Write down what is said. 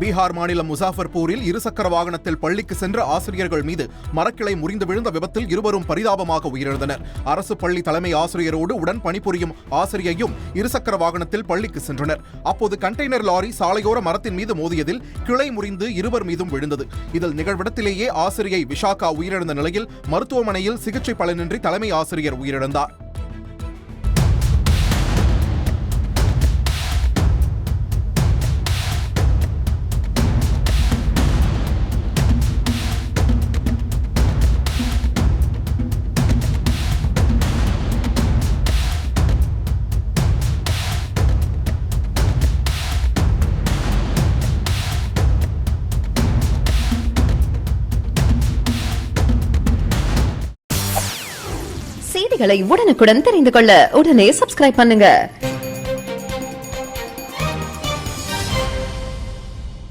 பீகார் மாநிலம் முசாஃபர்பூரில் இருசக்கர வாகனத்தில் பள்ளிக்கு சென்ற ஆசிரியர்கள் மீது மரக்கிளை முறிந்து விழுந்த விபத்தில் இருவரும் பரிதாபமாக உயிரிழந்தனர். அரசு பள்ளி தலைமை ஆசிரியரோடு உடன் பணிபுரியும் ஆசிரியையும் இருசக்கர வாகனத்தில் பள்ளிக்கு சென்றனர். அப்போது கண்டெய்னர் லாரி சாலையோர மரத்தின் மீது மோதியதில் கிளை முறிந்து இருவர் மீதும் விழுந்தது. இதில் நிகழ்விடத்திலேயே ஆசிரியை விஷாகா உயிரிழந்த நிலையில் மருத்துவமனையில் சிகிச்சை பலனின்றி தலைமை ஆசிரியர் உயிரிழந்தார். செய்திகளை உடனுக்குடன் தெரிந்து கொள்ள உடனே சப்ஸ்கிரைப் பண்ணுங்க.